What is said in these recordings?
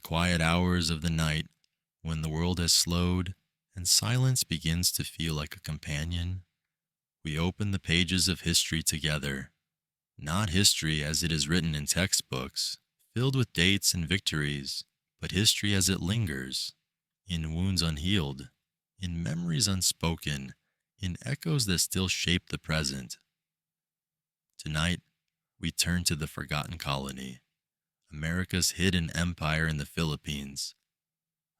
the quiet hours of the night, when the world has slowed and silence begins to feel like a companion, we open the pages of history together. Not history as it is written in textbooks, filled with dates and victories, but history as it lingers, in wounds unhealed, in memories unspoken, in echoes that still shape the present. Tonight, we turn to the forgotten colony, America's hidden empire in the Philippines,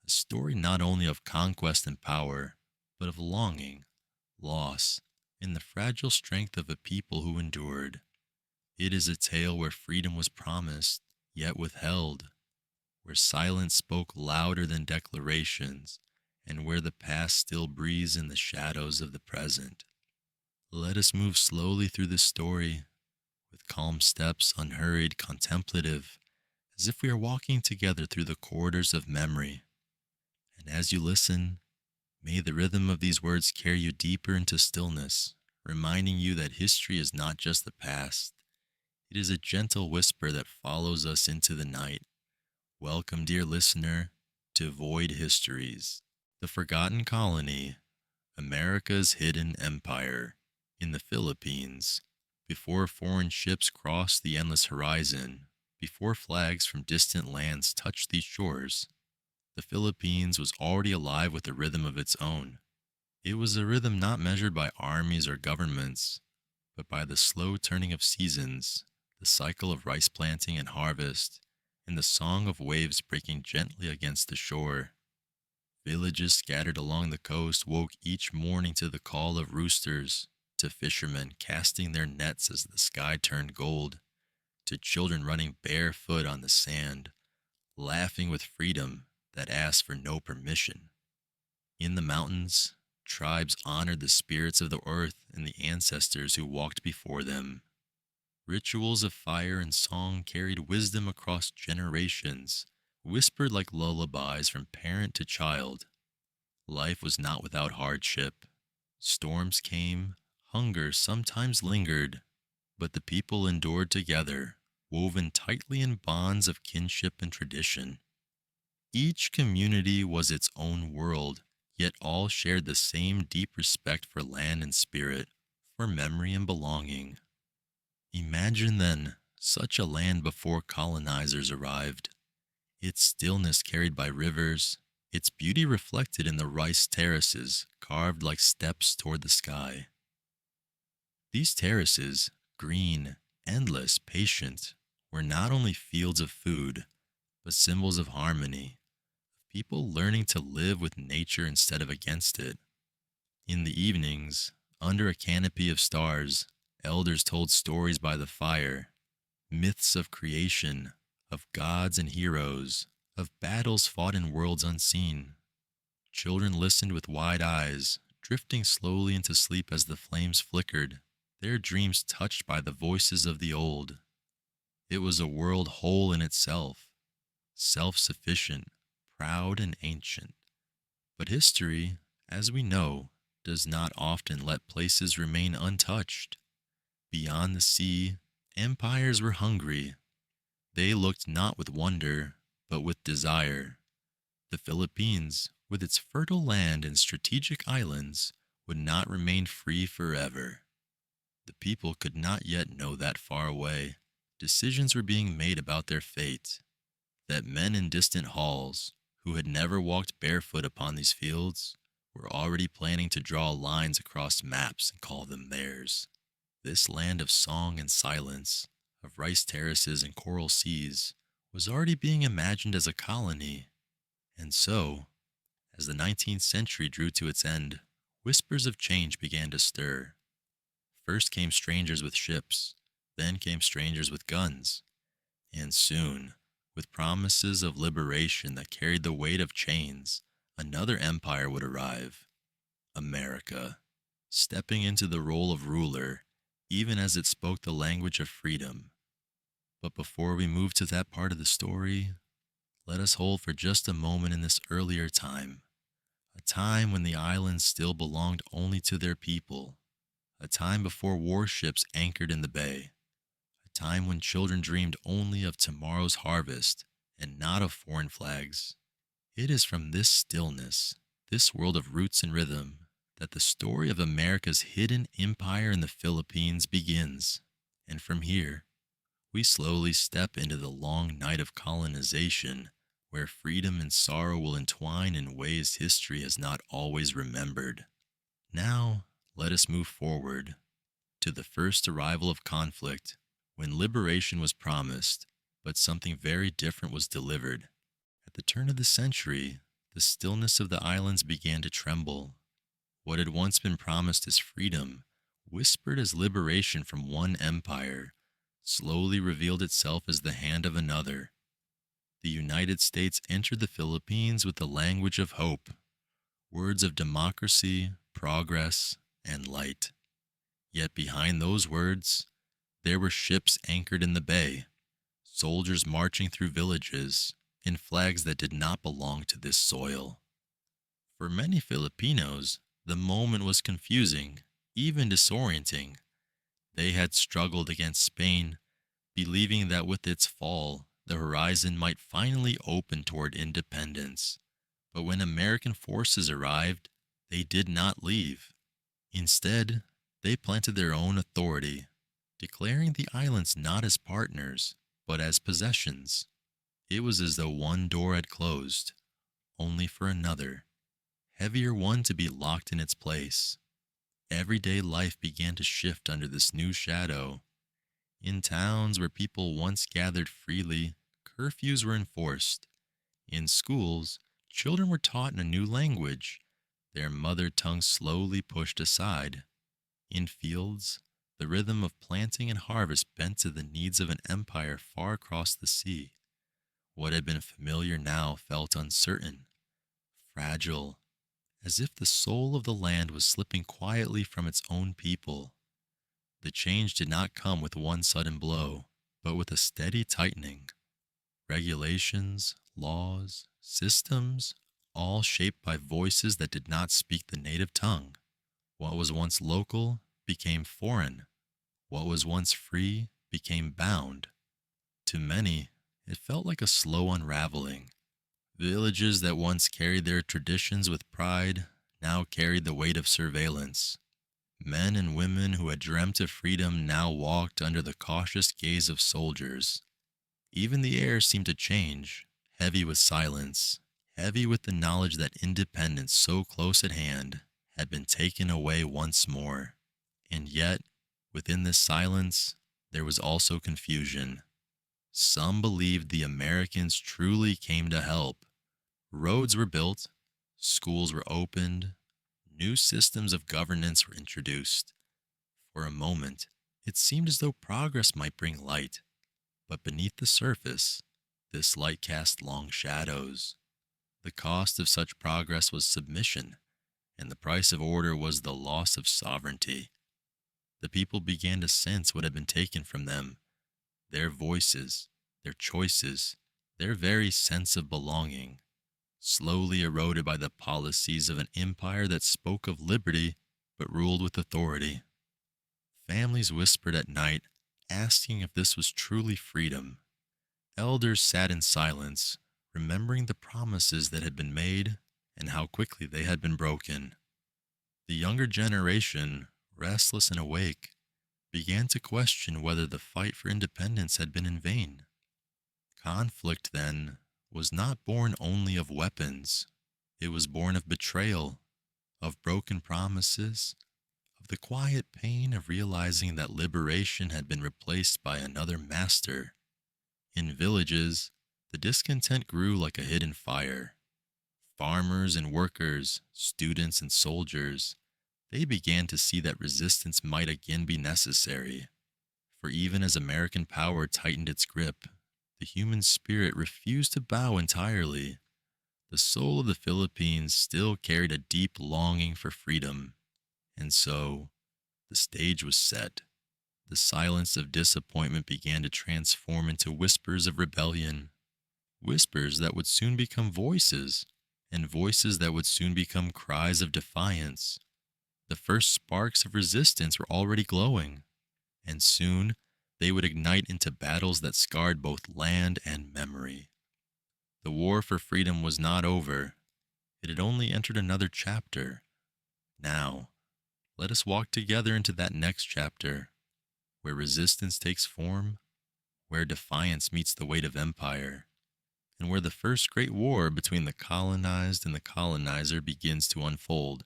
a story not only of conquest and power, but of longing, loss, and the fragile strength of a people who endured. It is a tale where freedom was promised, yet withheld, where silence spoke louder than declarations, and where the past still breathes in the shadows of the present. Let us move slowly through this story, with calm steps, unhurried, contemplative, as if we are walking together through the corridors of memory. And as you listen, may the rhythm of these words carry you deeper into stillness, reminding you that history is not just the past. It is a gentle whisper that follows us into the night. Welcome, dear listener, to Void Histories, the Forgotten Colony, America's Hidden Empire, in the Philippines. Before foreign ships crossed the endless horizon, before flags from distant lands touched these shores, the Philippines was already alive with a rhythm of its own. It was a rhythm not measured by armies or governments, but by the slow turning of seasons, the cycle of rice planting and harvest, and the song of waves breaking gently against the shore. Villages scattered along the coast woke each morning to the call of roosters, to fishermen casting their nets as the sky turned gold, to children running barefoot on the sand, laughing with freedom that asked for no permission. In the mountains, tribes honored the spirits of the earth and the ancestors who walked before them. Rituals of fire and song carried wisdom across generations, whispered like lullabies from parent to child. Life was not without hardship. Storms came, hunger sometimes lingered, but the people endured together, woven tightly in bonds of kinship and tradition. Each community was its own world, yet all shared the same deep respect for land and spirit, for memory and belonging. Imagine then such a land before colonizers arrived, its stillness carried by rivers, its beauty reflected in the rice terraces carved like steps toward the sky. These terraces, green, endless, patient, were not only fields of food, but symbols of harmony, of people learning to live with nature instead of against it. In the evenings, under a canopy of stars, elders told stories by the fire, myths of creation, of gods and heroes, of battles fought in worlds unseen. Children listened with wide eyes, drifting slowly into sleep as the flames flickered, their dreams touched by the voices of the old. It was a world whole in itself, self-sufficient, proud and ancient. But history, as we know, does not often let places remain untouched. Beyond the sea, empires were hungry. They looked not with wonder, but with desire. The Philippines, with its fertile land and strategic islands, would not remain free forever. The people could not yet know that far away. Decisions were being made about their fate, that men in distant halls, who had never walked barefoot upon these fields, were already planning to draw lines across maps and call them theirs. This land of song and silence, of rice terraces and coral seas, was already being imagined as a colony. And so, as the 19th century drew to its end, whispers of change began to stir. First came strangers with ships, then came strangers with guns, and soon, with promises of liberation that carried the weight of chains, another empire would arrive, America, stepping into the role of ruler, even as it spoke the language of freedom. But before we move to that part of the story, let us hold for just a moment in this earlier time, a time when the islands still belonged only to their people, a time before warships anchored in the bay, a time when children dreamed only of tomorrow's harvest and not of foreign flags. It is from this stillness, this world of roots and rhythm, that the story of America's hidden empire in the Philippines begins. And from here, we slowly step into the long night of colonization, where freedom and sorrow will entwine in ways history has not always remembered. Now, let us move forward to the first arrival of conflict, when liberation was promised, but something very different was delivered. At the turn of the century, the stillness of the islands began to tremble. What had once been promised as freedom, whispered as liberation from one empire, slowly revealed itself as the hand of another. The United States entered the Philippines with the language of hope, words of democracy, progress, and light. Yet behind those words, there were ships anchored in the bay, soldiers marching through villages, and flags that did not belong to this soil. For many Filipinos, the moment was confusing, even disorienting. They had struggled against Spain, believing that with its fall, the horizon might finally open toward independence. But when American forces arrived, they did not leave. Instead, they planted their own authority, declaring the islands not as partners, but as possessions. It was as though one door had closed, only for another, heavier one to be locked in its place. Everyday life began to shift under this new shadow. In towns where people once gathered freely, curfews were enforced. In schools, children were taught in a new language, their mother tongue slowly pushed aside. In fields, the rhythm of planting and harvest bent to the needs of an empire far across the sea. What had been familiar now felt uncertain, fragile, as if the soul of the land was slipping quietly from its own people. The change did not come with one sudden blow, but with a steady tightening. Regulations, laws, systems, all shaped by voices that did not speak the native tongue. What was once local became foreign. What was once free became bound. To many, it felt like a slow unraveling. Villages that once carried their traditions with pride now carried the weight of surveillance. Men and women who had dreamt of freedom now walked under the cautious gaze of soldiers. Even the air seemed to change, heavy with silence, heavy with the knowledge that independence so close at hand had been taken away once more. And yet, within this silence, there was also confusion. Some believed the Americans truly came to help. Roads were built, schools were opened, new systems of governance were introduced. For a moment, it seemed as though progress might bring light, but beneath the surface, this light cast long shadows. The cost of such progress was submission, and the price of order was the loss of sovereignty. The people began to sense what had been taken from them, their voices, their choices, their very sense of belonging, slowly eroded by the policies of an empire that spoke of liberty but ruled with authority. Families whispered at night, asking if this was truly freedom. Elders sat in silence, remembering the promises that had been made and how quickly they had been broken. The younger generation, restless and awake, began to question whether the fight for independence had been in vain. Conflict, then, was not born only of weapons. It was born of betrayal, of broken promises, of the quiet pain of realizing that liberation had been replaced by another master. In villages, the discontent grew like a hidden fire. Farmers and workers, students and soldiers, they began to see that resistance might again be necessary. For even as American power tightened its grip, the human spirit refused to bow entirely. The soul of the Philippines still carried a deep longing for freedom. And so, the stage was set. The silence of disappointment began to transform into whispers of rebellion. Whispers that would soon become voices, and voices that would soon become cries of defiance. The first sparks of resistance were already glowing, and soon they would ignite into battles that scarred both land and memory. The war for freedom was not over, it had only entered another chapter. Now, let us walk together into that next chapter, where resistance takes form, where defiance meets the weight of empire, and where the first great war between the colonized and the colonizer begins to unfold.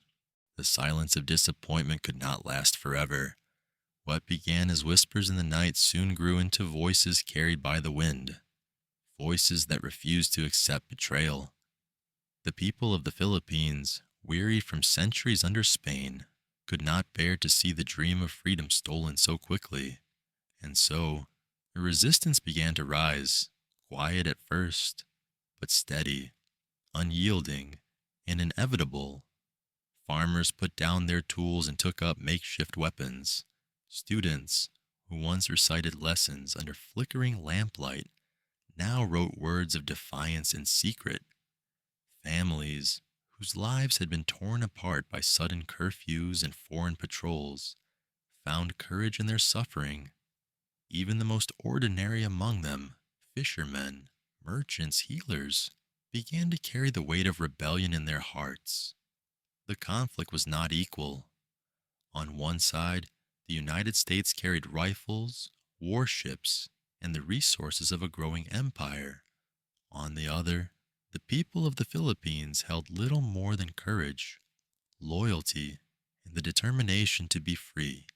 The silence of disappointment could not last forever. What began as whispers in the night soon grew into voices carried by the wind, voices that refused to accept betrayal. The people of the Philippines, weary from centuries under Spain, could not bear to see the dream of freedom stolen so quickly, and so a resistance began to rise, quiet at first, but steady, unyielding, and inevitable. Farmers put down their tools and took up makeshift weapons. Students, who once recited lessons under flickering lamplight, now wrote words of defiance in secret. Families, whose lives had been torn apart by sudden curfews and foreign patrols, found courage in their suffering. Even the most ordinary among them, fishermen, merchants, healers, began to carry the weight of rebellion in their hearts. The conflict was not equal. On one side, the United States carried rifles, warships, and the resources of a growing empire. On the other, the people of the Philippines held little more than courage, loyalty, and the determination to be free.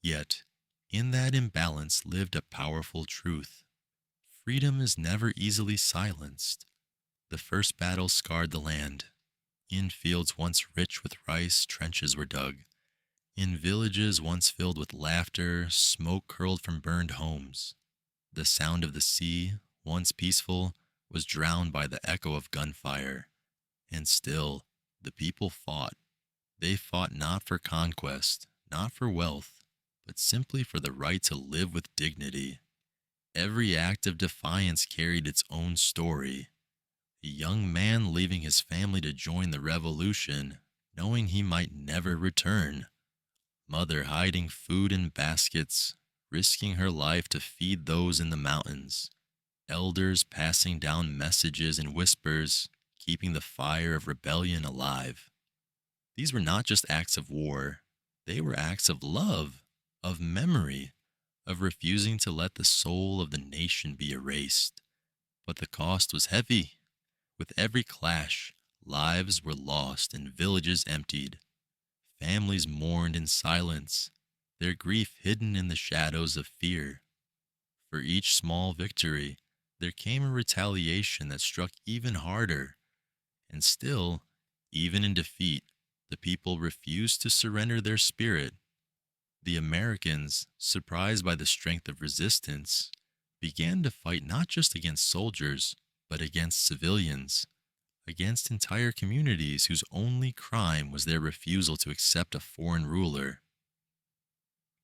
Yet, in that imbalance lived a powerful truth. Freedom is never easily silenced. The first battle scarred the land. In fields once rich with rice, trenches were dug. In villages once filled with laughter, smoke curled from burned homes. The sound of the sea, once peaceful, was drowned by the echo of gunfire. And still, the people fought. They fought not for conquest, not for wealth, but simply for the right to live with dignity. Every act of defiance carried its own story. A young man leaving his family to join the revolution, knowing he might never return. Mother hiding food in baskets, risking her life to feed those in the mountains. Elders passing down messages in whispers, keeping the fire of rebellion alive. These were not just acts of war, they were acts of love, of memory, of refusing to let the soul of the nation be erased. But the cost was heavy. With every clash, lives were lost and villages emptied. Families mourned in silence, their grief hidden in the shadows of fear. For each small victory, there came a retaliation that struck even harder. And still, even in defeat, the people refused to surrender their spirit. The Americans, surprised by the strength of resistance, began to fight not just against soldiers, but against civilians, against entire communities whose only crime was their refusal to accept a foreign ruler.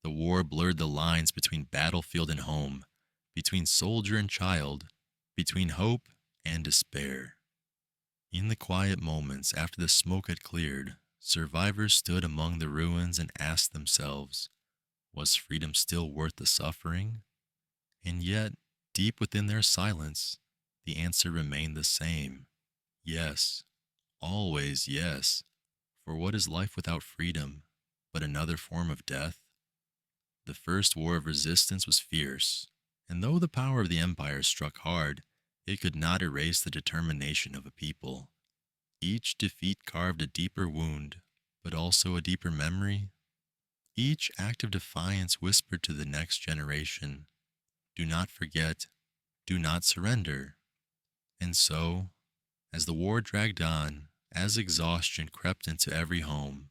The war blurred the lines between battlefield and home, between soldier and child, between hope and despair. In the quiet moments after the smoke had cleared, survivors stood among the ruins and asked themselves, was freedom still worth the suffering? And yet, deep within their silence, the answer remained the same. Yes, always yes. For what is life without freedom but another form of death? The first war of resistance was fierce, and though the power of the empire struck hard, it could not erase the determination of a people. Each defeat carved a deeper wound, but also a deeper memory. Each act of defiance whispered to the next generation, do not forget, do not surrender. And so, as the war dragged on, as exhaustion crept into every home,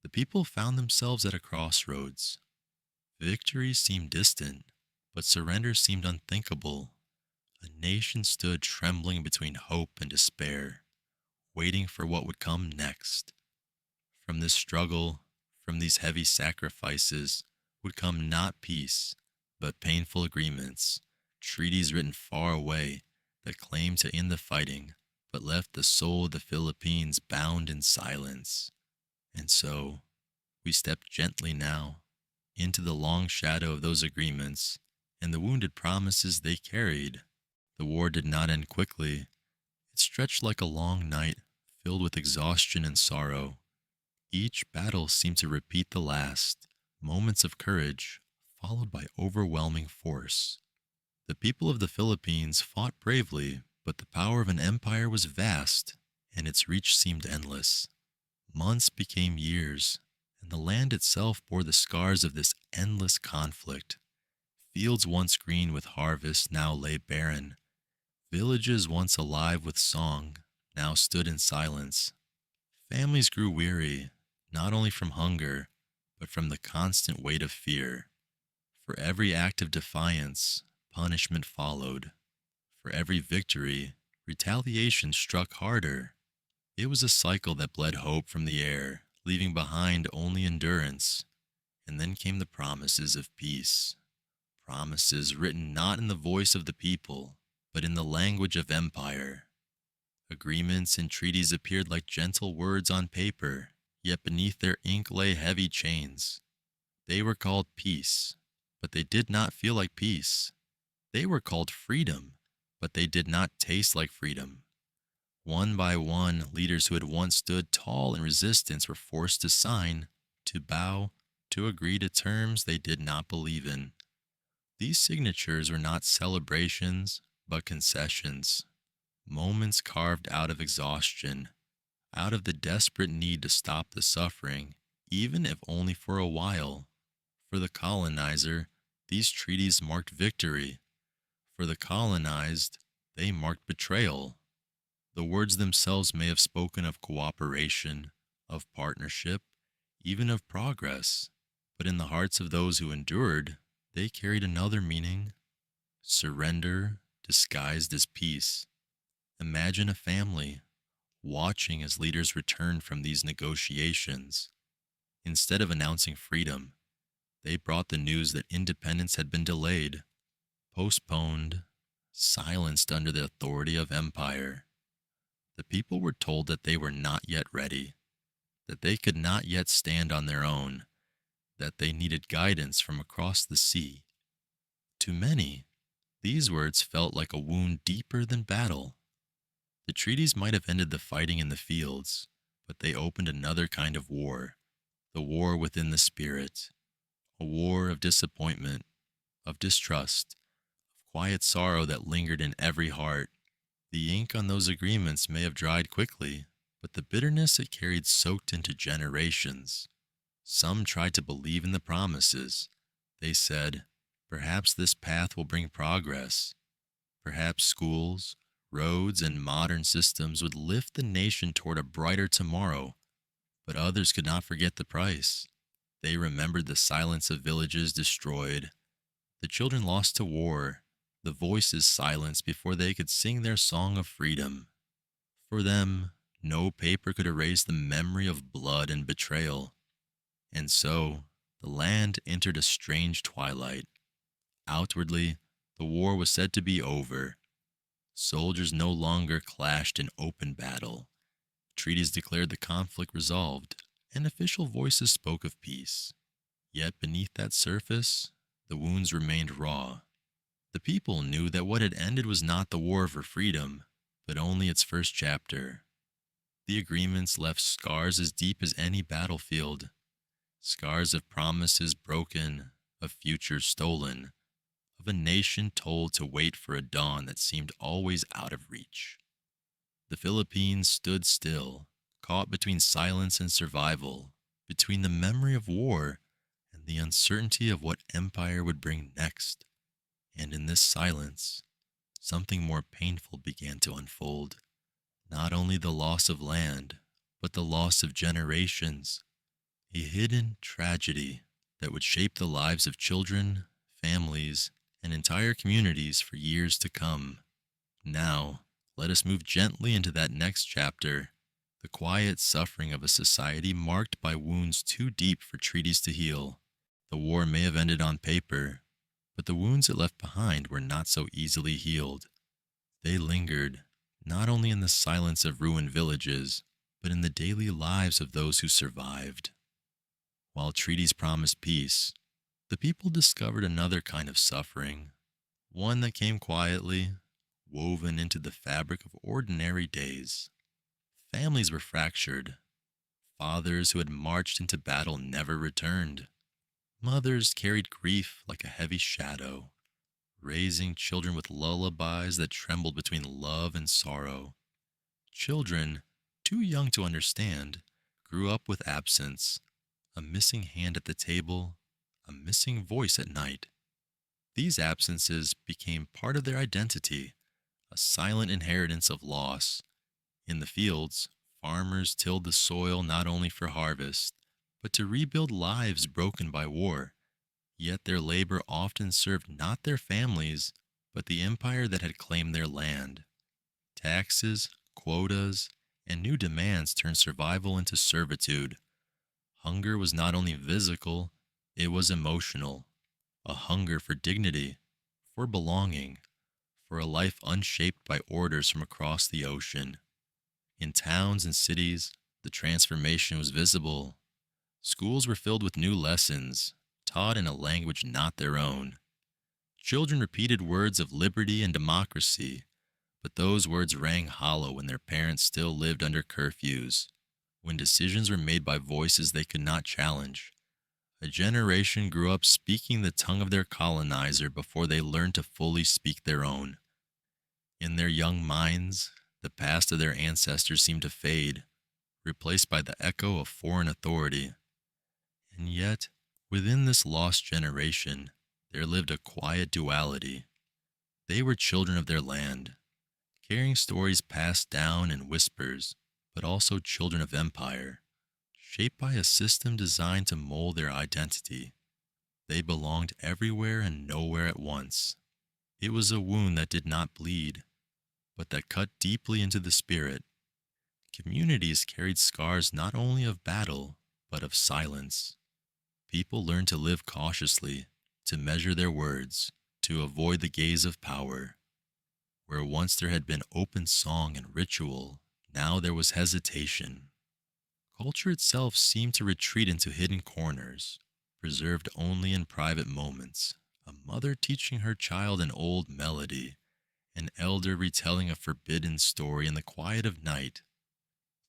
the people found themselves at a crossroads. Victory seemed distant, but surrender seemed unthinkable. A nation stood trembling between hope and despair, waiting for what would come next. From this struggle, from these heavy sacrifices, would come not peace, but painful agreements, treaties written far away that claimed to end the fighting, but left the soul of the Philippines bound in silence. And so, we step gently now into the long shadow of those agreements and the wounded promises they carried. The war did not end quickly. It stretched like a long night, filled with exhaustion and sorrow. Each battle seemed to repeat the last, moments of courage, followed by overwhelming force. The people of the Philippines fought bravely, but the power of an empire was vast, and its reach seemed endless. Months became years, and the land itself bore the scars of this endless conflict. Fields once green with harvest now lay barren. Villages once alive with song now stood in silence. Families grew weary, not only from hunger, but from the constant weight of fear. For every act of defiance, punishment followed. For every victory, retaliation struck harder. It was a cycle that bled hope from the air, leaving behind only endurance. And then came the promises of peace. Promises written not in the voice of the people, but in the language of empire. Agreements and treaties appeared like gentle words on paper, yet beneath their ink lay heavy chains. They were called peace, but they did not feel like peace. They were called freedom, but they did not taste like freedom. One by one, leaders who had once stood tall in resistance were forced to sign, to bow, to agree to terms they did not believe in. These signatures were not celebrations, but concessions, moments carved out of exhaustion, out of the desperate need to stop the suffering, even if only for a while. For the colonizer, these treaties marked victory. For the colonized, they marked betrayal. The words themselves may have spoken of cooperation, of partnership, even of progress, but in the hearts of those who endured, they carried another meaning: surrender disguised as peace. Imagine a family watching as leaders returned from these negotiations. Instead of announcing freedom, they brought the news that independence had been delayed, postponed, silenced under the authority of empire. The people were told that they were not yet ready, that they could not yet stand on their own, that they needed guidance from across the sea. To many, these words felt like a wound deeper than battle. The treaties might have ended the fighting in the fields, but they opened another kind of war, the war within the spirit, a war of disappointment, of distrust, of quiet sorrow that lingered in every heart. The ink on those agreements may have dried quickly, but the bitterness it carried soaked into generations. Some tried to believe in the promises. They said, perhaps this path will bring progress. Perhaps schools, roads, and modern systems would lift the nation toward a brighter tomorrow. But others could not forget the price. They remembered the silence of villages destroyed, the children lost to war, the voices silenced before they could sing their song of freedom. For them, no paper could erase the memory of blood and betrayal. And so, the land entered a strange twilight. Outwardly, the war was said to be over. Soldiers no longer clashed in open battle. Treaties declared the conflict resolved, and official voices spoke of peace. Yet beneath that surface, the wounds remained raw. The people knew that what had ended was not the war for freedom, but only its first chapter. The agreements left scars as deep as any battlefield, scars of promises broken, of futures stolen, of a nation told to wait for a dawn that seemed always out of reach. The Philippines stood still, caught between silence and survival, between the memory of war and the uncertainty of what empire would bring next. And in this silence, something more painful began to unfold. Not only the loss of land, but the loss of generations, a hidden tragedy that would shape the lives of children, families, and entire communities for years to come. Now, let us move gently into that next chapter, the quiet suffering of a society marked by wounds too deep for treaties to heal. The war may have ended on paper, but the wounds it left behind were not so easily healed. They lingered, not only in the silence of ruined villages, but in the daily lives of those who survived. While treaties promised peace, the people discovered another kind of suffering, one that came quietly, woven into the fabric of ordinary days. Families were fractured. Fathers who had marched into battle never returned. Mothers carried grief like a heavy shadow, raising children with lullabies that trembled between love and sorrow. Children, too young to understand, grew up with absence, a missing hand at the table, a missing voice at night. These absences became part of their identity, a silent inheritance of loss. In the fields, farmers tilled the soil not only for harvest, but to rebuild lives broken by war. Yet their labor often served not their families, but the empire that had claimed their land. Taxes, quotas, and new demands turned survival into servitude. Hunger was not only physical, it was emotional. A hunger for dignity, for belonging, for a life unshaped by orders from across the ocean. In towns and cities, the transformation was visible. Schools were filled with new lessons, taught in a language not their own. Children repeated words of liberty and democracy, but those words rang hollow when their parents still lived under curfews, when decisions were made by voices they could not challenge. A generation grew up speaking the tongue of their colonizer before they learned to fully speak their own. In their young minds, the past of their ancestors seemed to fade, replaced by the echo of foreign authority. And yet, within this lost generation, there lived a quiet duality. They were children of their land, carrying stories passed down in whispers, but also children of empire, shaped by a system designed to mold their identity. They belonged everywhere and nowhere at once. It was a wound that did not bleed, but that cut deeply into the spirit. Communities carried scars not only of battle, but of silence. People learned to live cautiously, to measure their words, to avoid the gaze of power. Where once there had been open song and ritual, now there was hesitation. Culture itself seemed to retreat into hidden corners, preserved only in private moments. A mother teaching her child an old melody, an elder retelling a forbidden story in the quiet of night.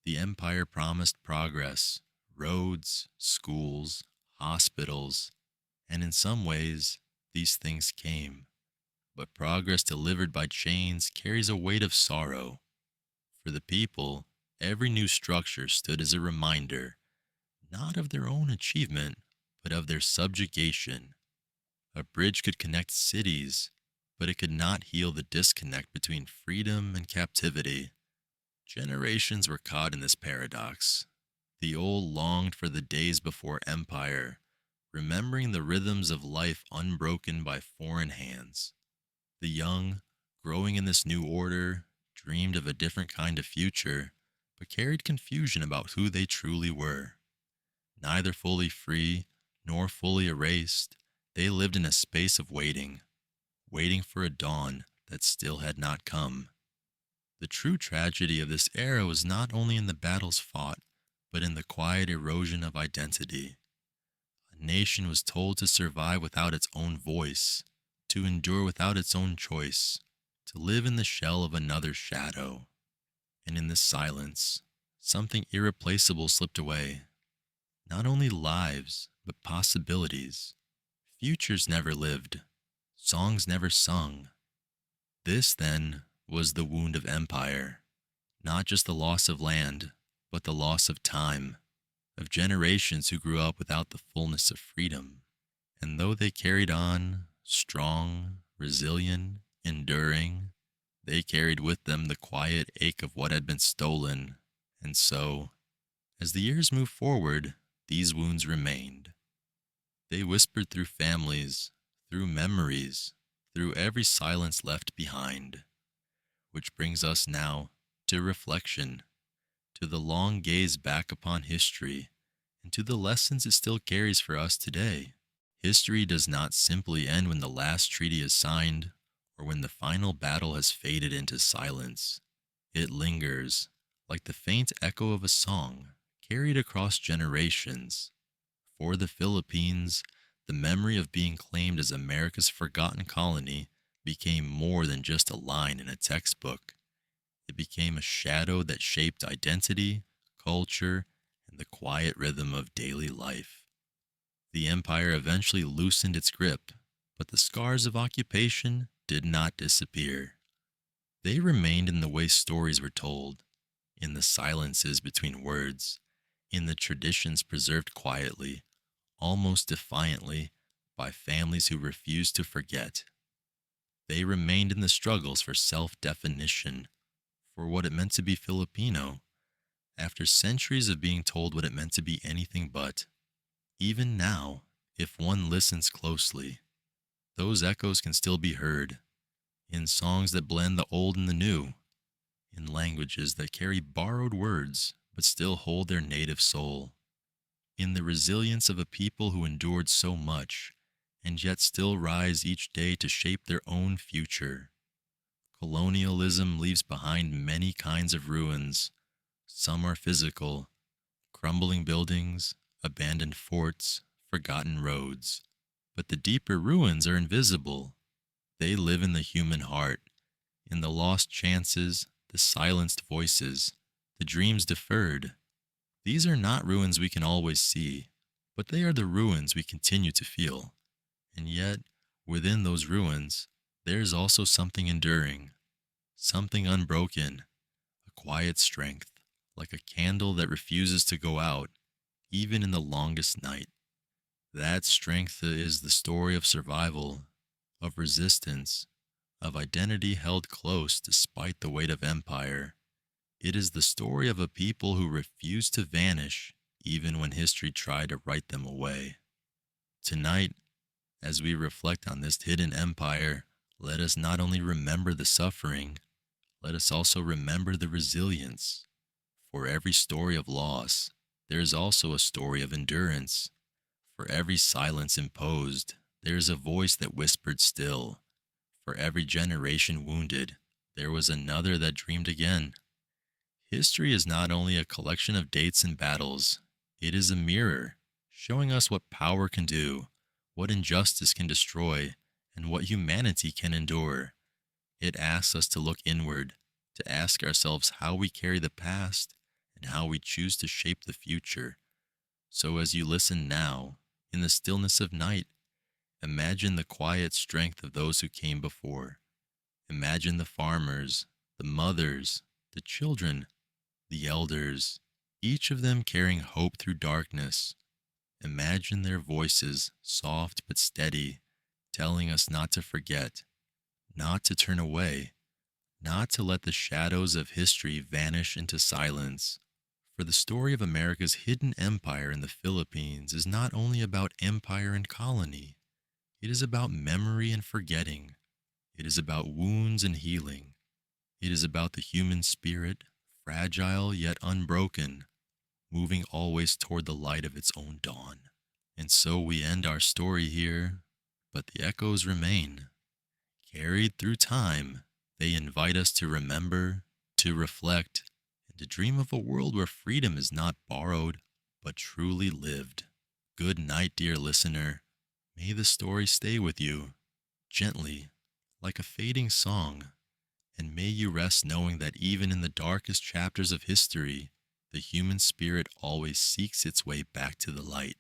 The empire promised progress, roads, schools, hospitals, and in some ways, these things came. But progress delivered by chains carries a weight of sorrow. For the people, every new structure stood as a reminder, not of their own achievement, but of their subjugation. A bridge could connect cities, but it could not heal the disconnect between freedom and captivity. Generations were caught in this paradox. The old longed for the days before empire, remembering the rhythms of life unbroken by foreign hands. The young, growing in this new order, dreamed of a different kind of future, but carried confusion about who they truly were. Neither fully free nor fully erased, they lived in a space of waiting, waiting for a dawn that still had not come. The true tragedy of this era was not only in the battles fought, but in the quiet erosion of identity. A nation was told to survive without its own voice, to endure without its own choice, to live in the shell of another's shadow. And in this silence, something irreplaceable slipped away. Not only lives, but possibilities. Futures never lived, songs never sung. This, then, was the wound of empire, not just the loss of land, but the loss of time, of generations who grew up without the fullness of freedom. And though they carried on, strong, resilient, enduring, they carried with them the quiet ache of what had been stolen. And so, as the years moved forward, these wounds remained. They whispered through families, through memories, through every silence left behind. Which brings us now to reflection, to the long gaze back upon history, and to the lessons it still carries for us today. History does not simply end when the last treaty is signed, or when the final battle has faded into silence. It lingers, like the faint echo of a song, carried across generations. For the Philippines, the memory of being claimed as America's forgotten colony became more than just a line in a textbook. It became a shadow that shaped identity, culture, and the quiet rhythm of daily life. The empire eventually loosened its grip, but the scars of occupation did not disappear. They remained in the way stories were told, in the silences between words, in the traditions preserved quietly, almost defiantly, by families who refused to forget. They remained in the struggles for self definition, for what it meant to be Filipino, after centuries of being told what it meant to be anything but. Even now, if one listens closely, those echoes can still be heard in songs that blend the old and the new, in languages that carry borrowed words but still hold their native soul, in the resilience of a people who endured so much and yet still rise each day to shape their own future. Colonialism leaves behind many kinds of ruins. Some are physical, crumbling buildings, abandoned forts, forgotten roads. But the deeper ruins are invisible. They live in the human heart, in the lost chances, the silenced voices, the dreams deferred. These are not ruins we can always see, but they are the ruins we continue to feel. And yet, within those ruins, there is also something enduring, something unbroken, a quiet strength, like a candle that refuses to go out, even in the longest night. That strength is the story of survival, of resistance, of identity held close despite the weight of empire. It is the story of a people who refused to vanish even when history tried to write them away. Tonight, as we reflect on this hidden empire, let us not only remember the suffering, let us also remember the resilience. For every story of loss, there is also a story of endurance. For every silence imposed, there is a voice that whispered still. For every generation wounded, there was another that dreamed again. History is not only a collection of dates and battles, it is a mirror, showing us what power can do, what injustice can destroy, and what humanity can endure. It asks us to look inward, to ask ourselves how we carry the past and how we choose to shape the future. So as you listen now, in the stillness of night, imagine the quiet strength of those who came before. Imagine the farmers, the mothers, the children, the elders, each of them carrying hope through darkness. Imagine their voices, soft but steady, telling us not to forget, not to turn away, not to let the shadows of history vanish into silence. For the story of America's hidden empire in the Philippines is not only about empire and colony, it is about memory and forgetting. It is about wounds and healing. It is about the human spirit, fragile yet unbroken, moving always toward the light of its own dawn. And so we end our story here, but the echoes remain. Carried through time, they invite us to remember, to reflect, and to dream of a world where freedom is not borrowed, but truly lived. Good night, dear listener. May the story stay with you, gently, like a fading song, and may you rest knowing that even in the darkest chapters of history, the human spirit always seeks its way back to the light.